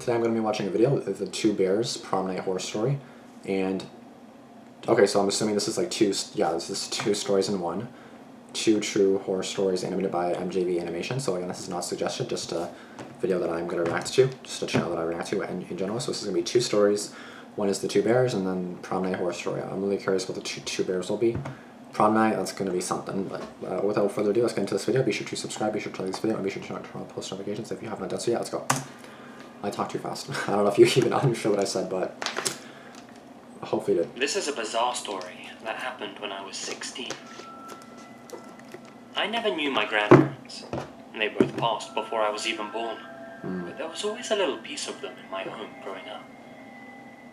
Today I'm going to be watching a video of the Two Bears Prom Night Horror Story, and okay, so I'm assuming this is like this is two stories in one. Two true horror stories animated by MJV Animation, so again, this is not suggested, just a video that I'm going to react to, just a channel that I react to in general. So this is going to be two stories. One is the Two Bears, and then Prom Night Horror Story. I'm really curious what the two bears will be. Prom night, that's going to be something, but without further ado, let's get into this video. Be sure to subscribe, be sure to like this video, and be sure to turn on post notifications if you have not done so yet. Let's go. I talk too fast. I don't know if you even understood what I said, but hopefully you did. This is a bizarre story that happened when I was 16. I never knew my grandparents. They both passed before I was even born. But there was always a little piece of them in my home growing up.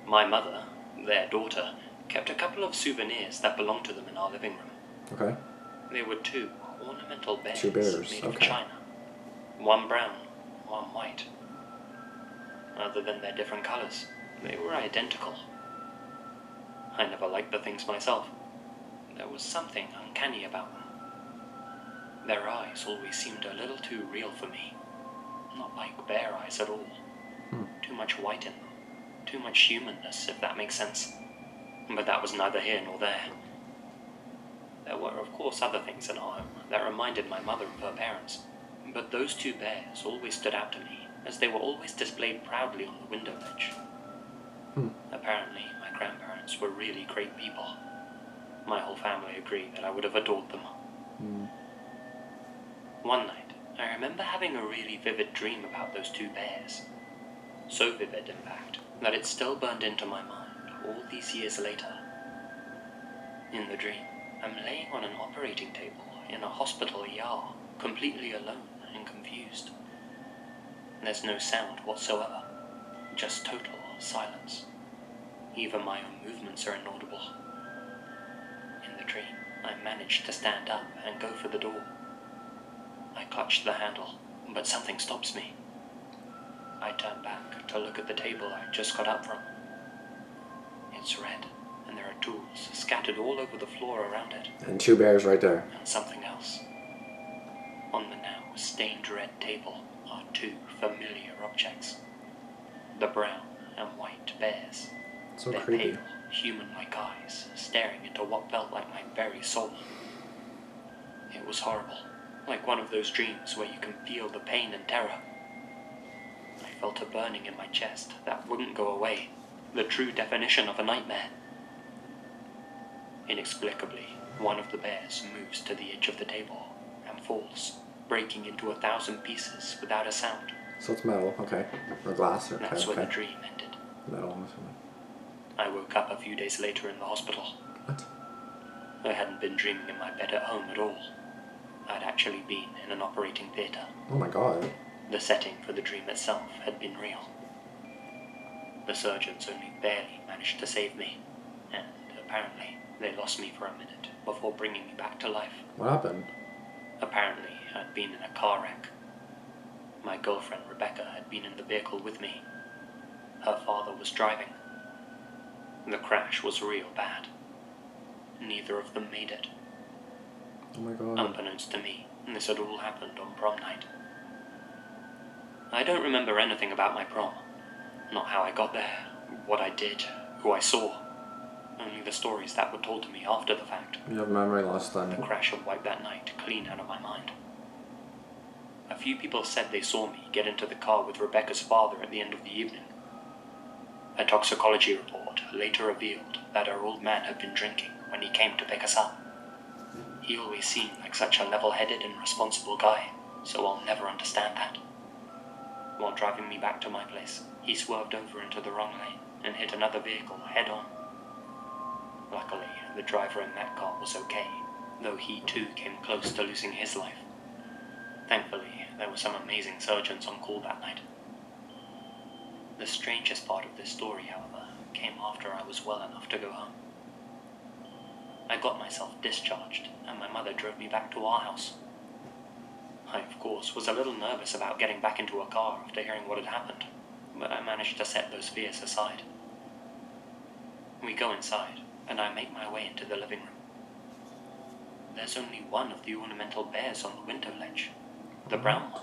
My mother, their daughter, kept a couple of souvenirs that belonged to them in our living room. Okay. They were two ornamental bears, Two bears, made of okay. china. One brown, one white. Other than their different colors, they were identical. I never liked the things myself. There was something uncanny about them. Their eyes always seemed a little too real for me. Not like bear eyes at all. Too much white in them. Too much humanness, if that makes sense. But that was neither here nor there. There were, of course, other things in our home that reminded my mother of her parents. But those two bears always stood out to me, as they were always displayed proudly on the window ledge. Apparently, my grandparents were really great people. My whole family agreed that I would have adored them. One night, I remember having a really vivid dream about those two bears. So vivid, in fact, that it still burned into my mind all these years later. In the dream, I'm laying on an operating table in a hospital ER, completely alone and confused. There's no sound whatsoever, just total silence. Even my own movements are inaudible. In the dream, I manage to stand up and go for the door. I clutch the handle, but something stops me. I turn back to look at the table I just got up from. It's red, and there are tools scattered all over the floor around it. And two bears right there. And something else. On the now stained red table are two familiar objects. The brown and white bears. So Their creepy. pale, human-like eyes staring into what felt like my very soul. It was horrible, like one of those dreams where you can feel the pain and terror. I felt a burning in my chest that wouldn't go away, the true definition of a nightmare. Inexplicably, one of the bears moves to the edge of the table and falls, breaking into 1,000 pieces without a sound. So it's metal, okay. Or glass, okay. That's where the dream ended. Metal, I'm assuming. I woke up a few days later in the hospital. What? I hadn't been dreaming in my bed at home at all. I'd actually been in an operating theatre. Oh my god. The setting for the dream itself had been real. The surgeons only barely managed to save me, and apparently they lost me for a minute before bringing me back to life. What happened? Apparently I'd been in a car wreck. My girlfriend Rebecca had been in the vehicle with me. Her father was driving. The crash was real bad. Neither of them made it. Oh my god. Unbeknownst to me, this had all happened on prom night. I don't remember anything about my prom. Not how I got there, what I did, who I saw. Only the stories that were told to me after the fact. You have memory loss then. The crash had wiped that night clean out of my mind. A few people said they saw me get into the car with Rebecca's father at the end of the evening. A toxicology report later revealed that our old man had been drinking when he came to pick us up. He always seemed like such a level-headed and responsible guy, so I'll never understand that. While driving me back to my place, he swerved over into the wrong lane and hit another vehicle head-on. Luckily, the driver in that car was okay, though he too came close to losing his life. Thankfully, there were some amazing surgeons on call that night. The strangest part of this story, however, came after I was well enough to go home. I got myself discharged, and my mother drove me back to our house. I, of course, was a little nervous about getting back into a car after hearing what had happened, but I managed to set those fears aside. We go inside, and I make my way into the living room. There's only one of the ornamental bears on the window ledge, the brown one.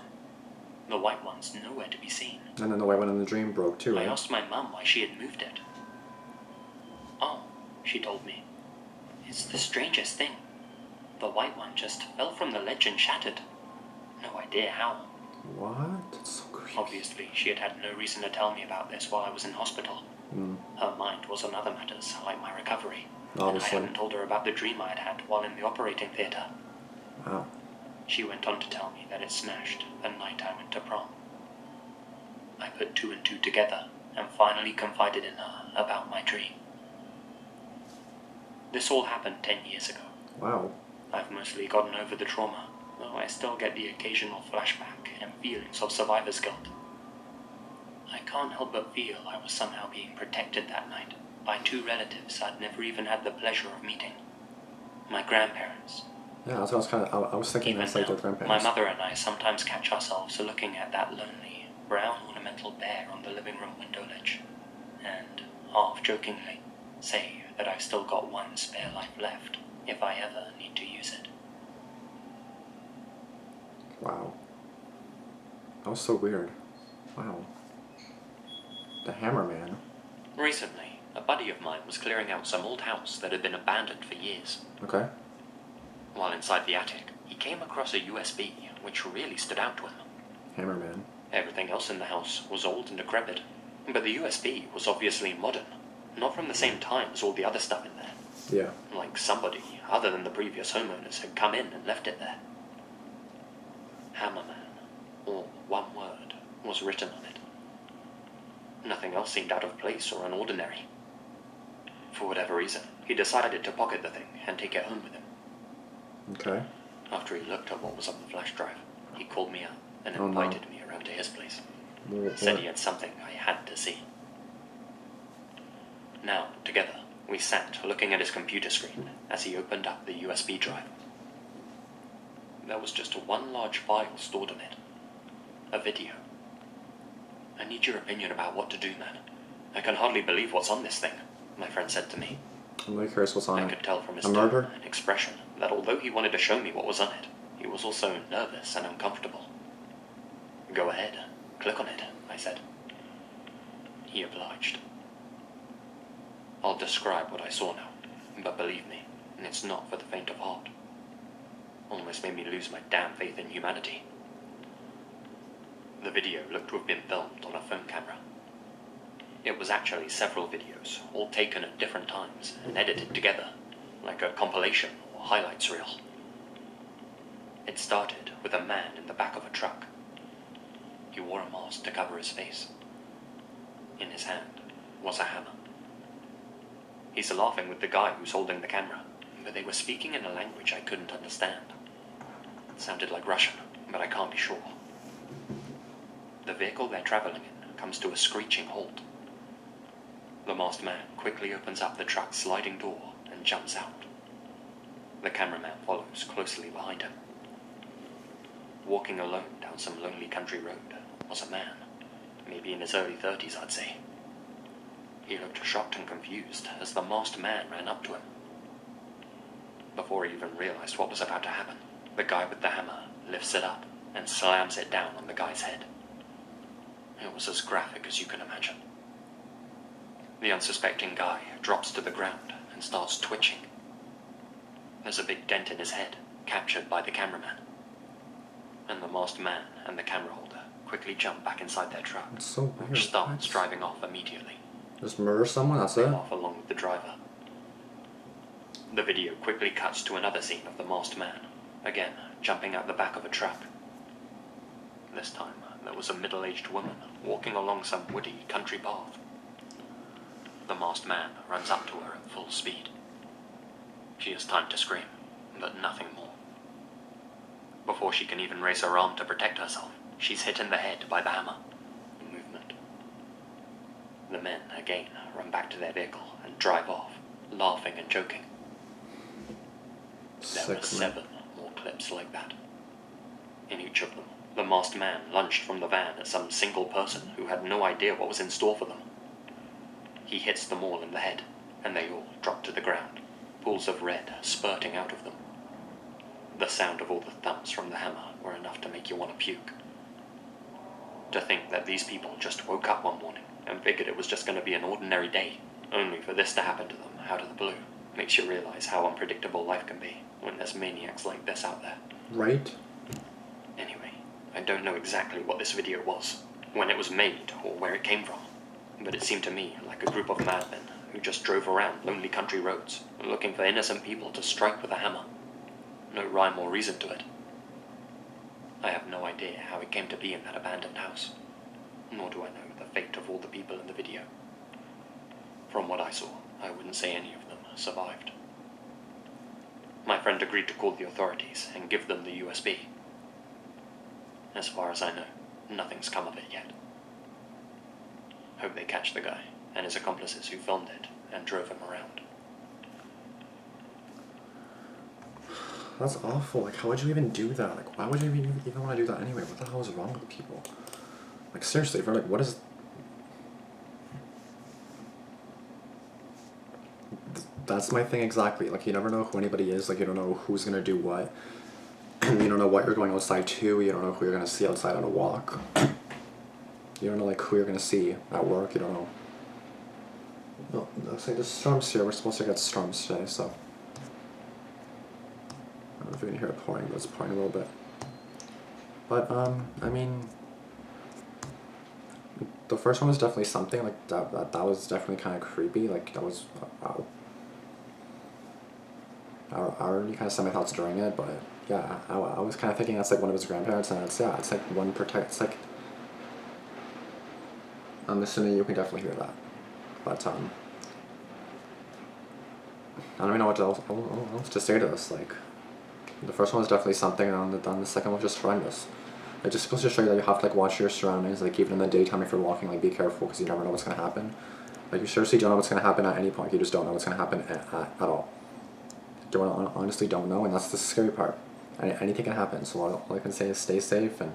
The white one's nowhere to be seen. And then the white one in the dream broke too, I right? asked my mum why she had moved it. Oh, she told me. It's the strangest thing. The white one just fell from the ledge and shattered. No idea how. What? That's so creepy. Obviously, she had had no reason to tell me about this while I was in hospital. Her mind was on other matters, like my recovery. Obviously. And I hadn't told her about the dream I had had while in the operating theatre. Wow. She went on to tell me that it smashed the night I went to prom. I put 2 and 2 together and finally confided in her about my dream. This all happened 10 years ago. Wow. I've mostly gotten over the trauma, though I still get the occasional flashback and feelings of survivor's guilt. I can't help but feel I was somehow being protected that night by 2 relatives I'd never even had the pleasure of meeting. My grandparents. Yeah, that's what I was thinking. Even That's like now, their grandparents. my mother and I sometimes catch ourselves looking at that lonely, brown ornamental bear on the living room window ledge, and, half-jokingly, say that I've still got 1 spare life left if I ever need to use it. Wow. That was so weird. Wow. The Hammerman. Recently, a buddy of mine was clearing out some old house that had been abandoned for years. Okay. While inside the attic, he came across a USB, which really stood out to him. Hammerman. Everything else in the house was old and decrepit, but the USB was obviously modern, not from the same time as all the other stuff in there. Yeah. Like somebody, other than the previous homeowners, had come in and left it there. Hammerman, all one word, was written on it. Nothing else seemed out of place or unordinary. For whatever reason, he decided to pocket the thing and take it home with him. Okay. After he looked at what was on the flash drive, he called me up and Oh, no. invited me around to his place. What? Said he had something I had to see. Now, together, we sat looking at his computer screen as he opened up the USB drive. There was just 1 large file stored on it. A video. I need your opinion about what to do, man. I can hardly believe what's on this thing, my friend said to me. I'm really curious what's on I it. could tell from his A tone murder? and expression that although he wanted to show me what was on it, he was also nervous and uncomfortable. Go ahead, click on it, I said. He obliged. I'll describe what I saw now, but believe me, it's not for the faint of heart. Almost made me lose my damn faith in humanity. The video looked to have been filmed on a phone camera. It was actually several videos, all taken at different times and edited together, like a compilation or highlights reel. It started with a man in the back of a truck. He wore a mask to cover his face. In his hand was a hammer. He's laughing with the guy who's holding the camera, but they were speaking in a language I couldn't understand. It sounded like Russian, but I can't be sure. The vehicle they're traveling in comes to a screeching halt. The masked man quickly opens up the truck's sliding door and jumps out. The cameraman follows closely behind him. Walking alone down some lonely country road was a man, maybe in his early 30s, I'd say. He looked shocked and confused as the masked man ran up to him. Before he even realized what was about to happen, the guy with the hammer lifts it up and slams it down on the guy's head. It was as graphic as you can imagine. The unsuspecting guy drops to the ground and starts twitching. There's a big dent in his head, captured by the cameraman. And the masked man and the camera holder quickly jump back inside their truck, It's so weird. which starts What? driving off immediately. Just murder someone, that's it? Off along with the driver. The video quickly cuts to another scene of the masked man, again jumping out the back of a truck. This time, there was a middle-aged woman walking along some woody country path. The masked man runs up to her at full speed. She has time to scream, but nothing more. Before she can even raise her arm to protect herself, she's hit in the head by the hammer. Movement. The men, again, run back to their vehicle and drive off, laughing and joking. There were 7 more clips like that. In each of them, the masked man lunged from the van at some single person who had no idea what was in store for them. He hits them all in the head, and they all drop to the ground, pools of red spurting out of them. The sound of all the thumps from the hammer were enough to make you want to puke. To think that these people just woke up one morning and figured it was just going to be an ordinary day, only for this to happen to them out of the blue, makes you realize how unpredictable life can be when there's maniacs like this out there. Right? Anyway, I don't know exactly what this video was, when it was made, or where it came from, but it seemed to me like a group of madmen who just drove around lonely country roads, looking for innocent people to strike with a hammer. No rhyme or reason to it. I have no idea how it came to be in that abandoned house, nor do I know the fate of all the people in the video. From what I saw, I wouldn't say any of them survived. My friend agreed to call the authorities and give them the USB. As far as I know, nothing's come of it yet. Hope they catch the guy and his accomplices who filmed it and drove him around. That's awful. Like, how would you even do that? Like, why would you even want to do that anyway? What the hell is wrong with people? Like, seriously, if you're like, what is... That's my thing exactly. Like, you never know who anybody is. Like, you don't know who's gonna do what. You don't know what you're going outside to. You don't know who you're gonna see outside on a walk. You don't know, like, who you're gonna see at work. You don't know. Well, looks like there's storms here. We're supposed to get storms today, so... I don't know if you can hear it pouring, but it's pouring a little bit. But, I mean... The first one was definitely something. Like, that was definitely kind of creepy. Like, that was... Wow. I already kind of said my thoughts during it, but yeah, I was kind of thinking that's like one of his grandparents, and it's like one it's like, I'm assuming you can definitely hear that, but I don't even know what else to say to this. Like, the first one was definitely something, and the second one was just horrendous. It just supposed to show you that you have to like watch your surroundings, like even in the daytime if you're walking, like be careful because you never know what's gonna happen. Like, you seriously don't know what's gonna happen at any point. You just don't know what's gonna happen at all. Honestly don't know, and that's the scary part. Anything can happen, so all I can say is stay safe, and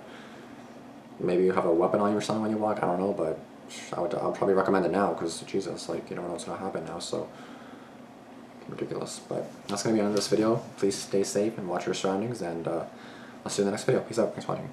maybe you have a weapon on you or something when you walk, I don't know, but I would probably recommend it now, because Jesus, like, you never know what's going to happen now, so ridiculous. But that's going to be the end of this video. Please stay safe and watch your surroundings, and I'll see you in the next video. Peace out. Thanks for watching.